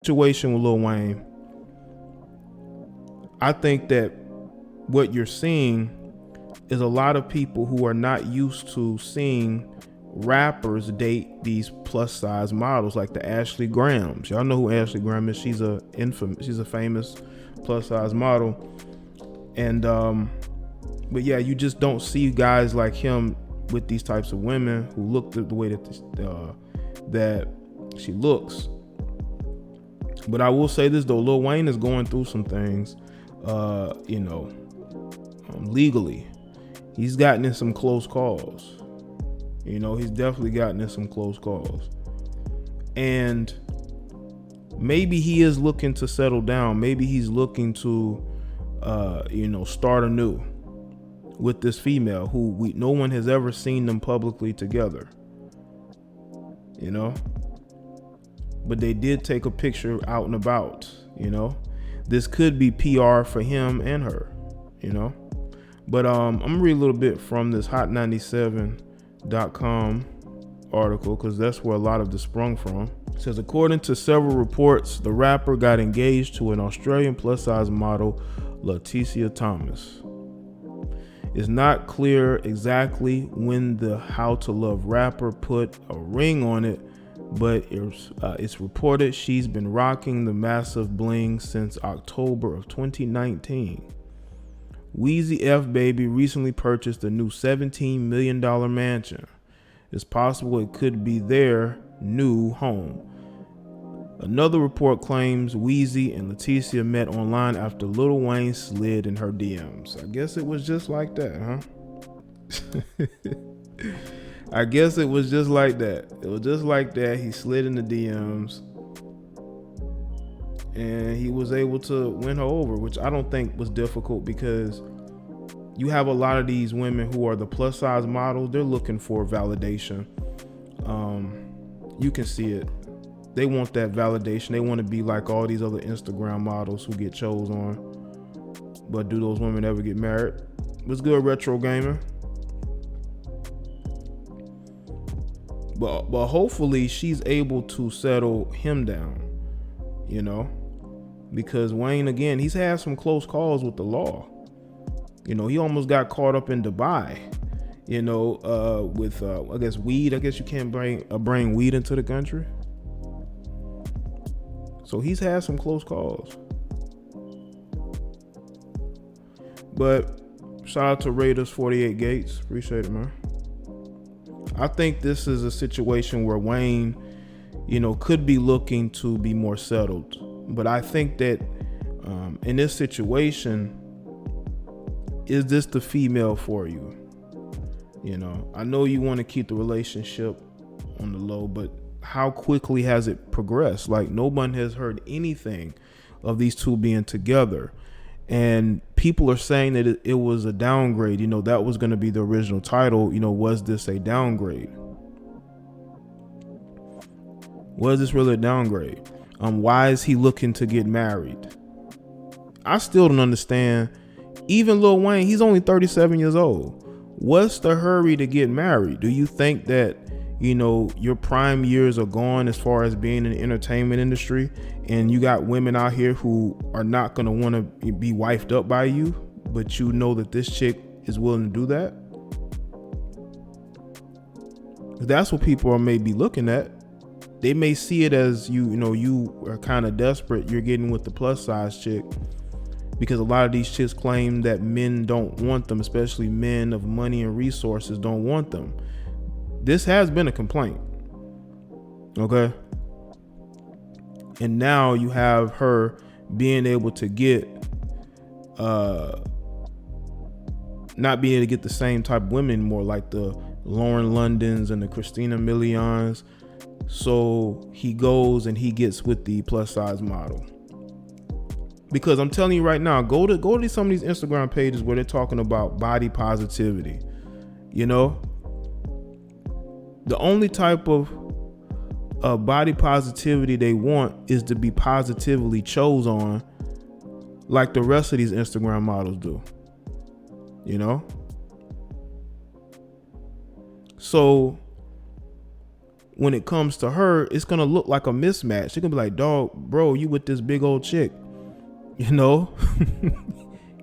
Situation with Lil Wayne, I think that what you're seeing is a lot of people who are not used to seeing rappers date these plus size models like the Ashley Grahams. Y'all know who Ashley Graham is. She's a famous plus size model. And but yeah, you just don't see guys like him with these types of women who look the way that she looks. But I will say this though, Lil Wayne is going through some things, legally. He's gotten in some close calls. He's definitely gotten in some close calls. And maybe he is looking to settle down. Maybe he's looking to, start anew with this female who no one has ever seen them publicly together. But they did take a picture out and about. This could be PR for him and her. But I'm gonna read a little bit from this hot97.com article because that's where a lot of this sprung from. It says, according to several reports, the rapper got engaged to an Australian plus size model, Leticia Thomas. It's not clear exactly when the How to Love rapper put a ring on it, but it's reported she's been rocking the massive bling since October of 2019. Weezy F Baby recently purchased a new $17 million mansion. It's possible it could be their new home. Another report claims Weezy and Leticia met online after Lil Wayne slid in her DMs. I guess it was just like that, huh? I guess it was just like that. It was just like that. He slid in the DMs and he was able to win her over, which I don't think was difficult because you have a lot of these women who are the plus size models. They're looking for validation. You can see it. They want that validation. They want to be like all these other Instagram models who get chose on. But do those women ever get married? What's good, Retro Gamer? But hopefully she's able to settle him down, because Wayne, again, he's had some close calls with the law. He almost got caught up in Dubai, with I guess weed. I guess you can't bring weed into the country. So he's had some close calls. But shout out to Raiders 48 Gates. Appreciate it, man. I think this is a situation where Wayne, could be looking to be more settled. But I think that in this situation, is this the female for you? I know you want to keep the relationship on the low, but how quickly has it progressed? Like, no one has heard anything of these two being together. And people are saying that it was a downgrade. That was going to be the original title. Was this a downgrade? Was this really a downgrade? Why is he looking to get married? I still don't understand. Even Lil Wayne, he's only 37 years old. What's the hurry to get married? Do you think that, your prime years are gone as far as being in the entertainment industry, and you got women out here who are not going to want to be wifed up by you, but that this chick is willing to do that? That's what people are maybe looking at. They may see it as you are kind of desperate. You're getting with the plus size chick because a lot of these chicks claim that men don't want them, especially men of money and resources don't want them. This has been a complaint. Okay. And now you have her being able to get, not being able to get the same type of women more, like the Lauren Londons and the Christina Milians. So he goes and he gets with the plus size model. Because I'm telling you right now, go to some of these Instagram pages where they're talking about body positivity. The only type of body positivity they want is to be positively chose on, like the rest of these Instagram models do. So when it comes to her, it's gonna look like a mismatch. She gonna be like, dog, bro, you with this big old chick, you know?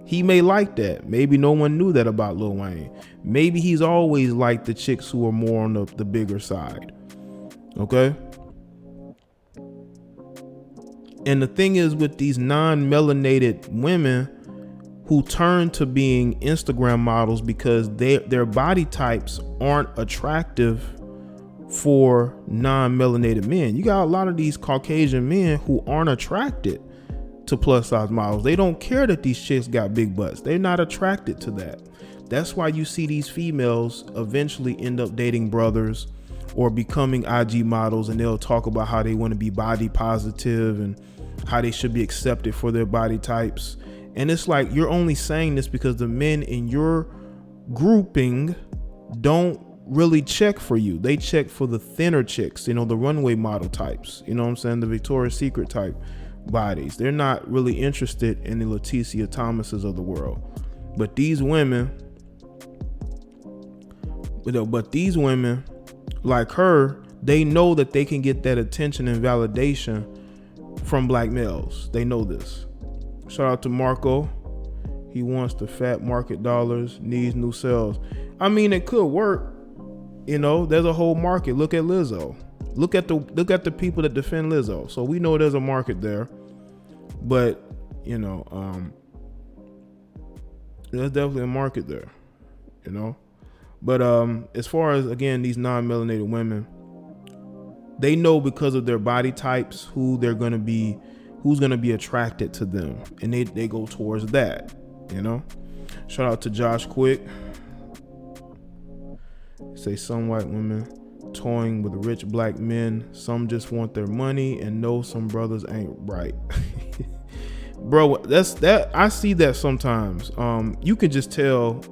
He may like that. Maybe no one knew that about Lil Wayne. Maybe he's always liked the chicks who are more on the bigger side. Okay? And the thing is, with these non-melanated women who turn to being Instagram models because their body types aren't attractive for non-melanated men. You got a lot of these Caucasian men who aren't attracted to plus size models. They don't care that these chicks got big butts. They're not attracted to that. That's why you see these females eventually end up dating brothers or becoming IG models, and they'll talk about how they want to be body positive and how they should be accepted for their body types. And it's like, you're only saying this because the men in your grouping don't really check for you. They check for the thinner chicks, you know, the runway model types, you know what I'm saying, the Victoria's Secret type bodies. They're not really interested in the Leticia Thomases of the world. But these women like her, they know that they can get that attention and validation from black males. They know this. Shout out to Marco. He wants the fat market dollars, needs new sales. I mean, it could work. You know, there's a whole market. Look at Lizzo. Look at the people that defend Lizzo. So we know there's a market there. But, you know, there's definitely a market there, you know. But as far as, again, these non-melanated women, they know because of their body types who's gonna be attracted to them, and they go towards that, you know. Shout out to Josh Quick. Say some white women toying with rich black men. Some just want their money and know some brothers ain't right. Bro, that I see that sometimes. You could just tell.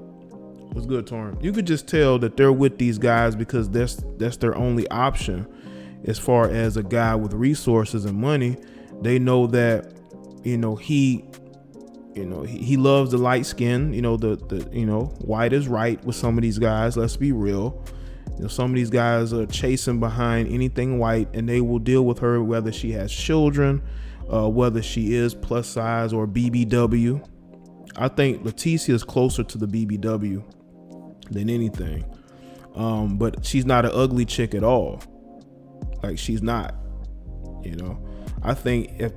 What's good, Torrin? You could just tell that they're with these guys because that's their only option as far as a guy with resources and money. They know that, you know, he loves the light skin, you know, the white is right with some of these guys. Let's be real. You know, some of these guys are chasing behind anything white, and they will deal with her whether she has children, whether she is plus size or BBW. I think Leticia is closer to the BBW than anything. But she's not an ugly chick at all. Like, she's not, you know. I think if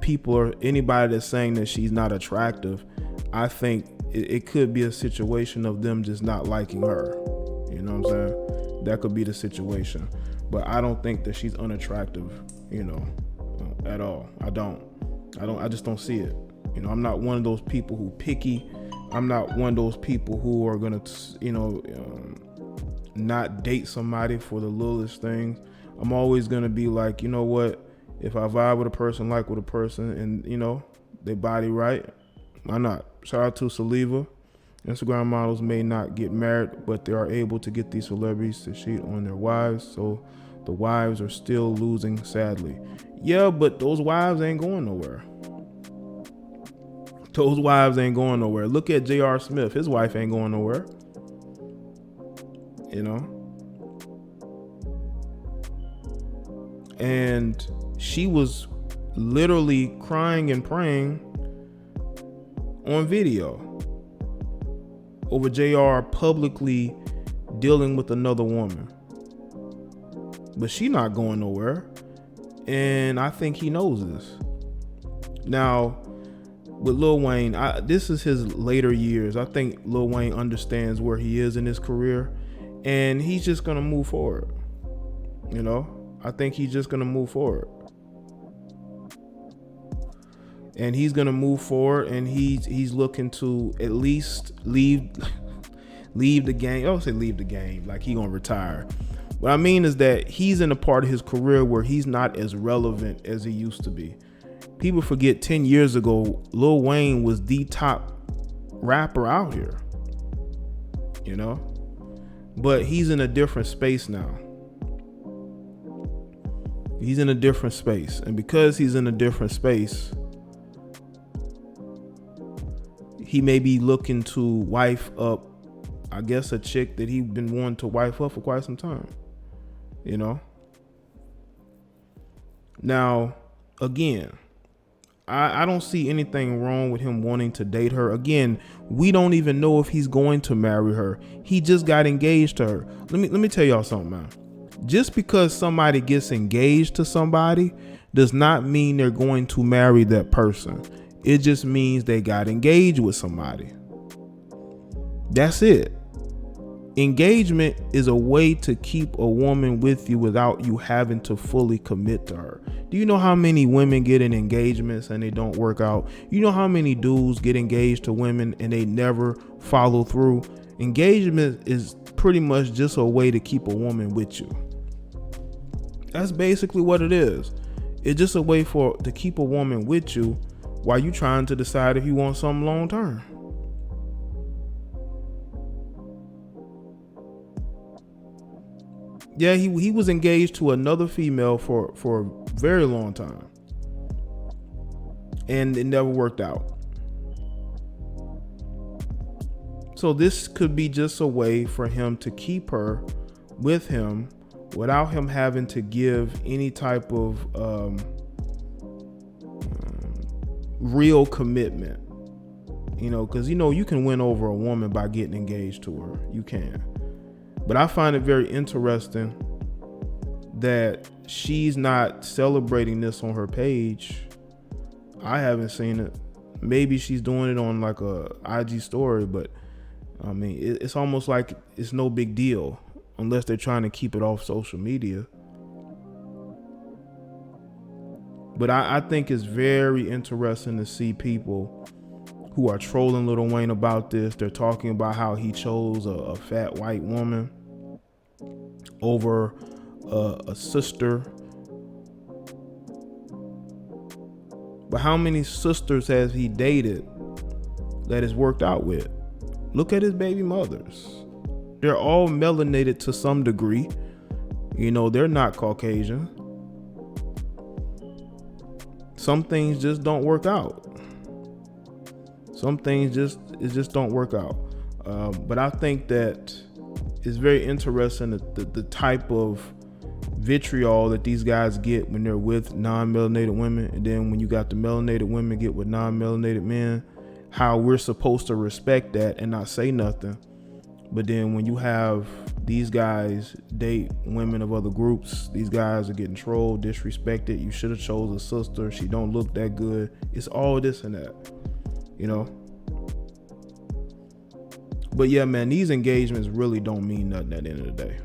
anybody that's saying that she's not attractive, I think it could be a situation of them just not liking her. You know what I'm saying? That could be the situation. But I don't think that she's unattractive, you know, at all. I just don't see it. You know, I'm not one of those people who picky. I'm not one of those people who are gonna, you know, not date somebody for the littlest things. I'm always gonna be like, you know what? If I vibe with a person, like with a person, and, you know, they body right, why not? Shout out to Saliva. Instagram models may not get married, but they are able to get these celebrities to cheat on their wives, so the wives are still losing, sadly. Yeah, but those wives ain't going nowhere. Those wives ain't going nowhere. Look at J.R. Smith. His wife ain't going nowhere. You know? And she was literally crying and praying on video over JR publicly dealing with another woman. But she not going nowhere. And I think he knows this. Now, with Lil Wayne, this is his later years. I think Lil Wayne understands where he is in his career, and he's just gonna move forward. You know, I think he's just gonna move forward, and he's gonna move forward, and he's looking to at least leave the game. I don't say leave the game like he gonna retire. What I mean is that he's in a part of his career where he's not as relevant as he used to be. People forget 10 years ago, Lil Wayne was the top rapper out here, you know, but he's in a different space now. He's in a different space. And because he's in a different space, he may be looking to wife up, I guess, a chick that he's been wanting to wife up for quite some time, you know. Now, again, I don't see anything wrong with him wanting to date her. Again, we don't even know if he's going to marry her. He just got engaged to her. Let me tell y'all something, man. Just because somebody gets engaged to somebody does not mean they're going to marry that person. It just means they got engaged with somebody. That's it. Engagement is a way to keep a woman with you without you having to fully commit to her. Do you know how many women get in engagements and they don't work out? You know how many dudes get engaged to women and they never follow through? Engagement is pretty much just a way to keep a woman with you. That's basically what it is. It's just a way to keep a woman with you while you trying to decide if you want something long term. Yeah, he was engaged to another female for a very long time. And it never worked out. So this could be just a way for him to keep her with him without him having to give any type of real commitment. You know, because you can win over a woman by getting engaged to her. You can. But I find it very interesting that she's not celebrating this on her page. I haven't seen it. Maybe she's doing it on like a IG story, but I mean, it's almost like it's no big deal unless they're trying to keep it off social media. But I think it's very interesting to see people who are trolling Lil Wayne about this. They're talking about how he chose a fat white woman over a sister. But how many sisters has he dated that has worked out with? Look at his baby mothers. They're all melanated to some degree. They're not Caucasian. Some things just don't work out. Some things just don't work out. But I think that it's very interesting that the type of vitriol that these guys get when they're with non-melanated women, and then when you got the melanated women get with non-melanated men, how we're supposed to respect that and not say nothing. But then when you have these guys date women of other groups, these guys are getting trolled, disrespected. You should have chose a sister. She don't look that good. It's all this and that, But yeah, man, these engagements really don't mean nothing at the end of the day.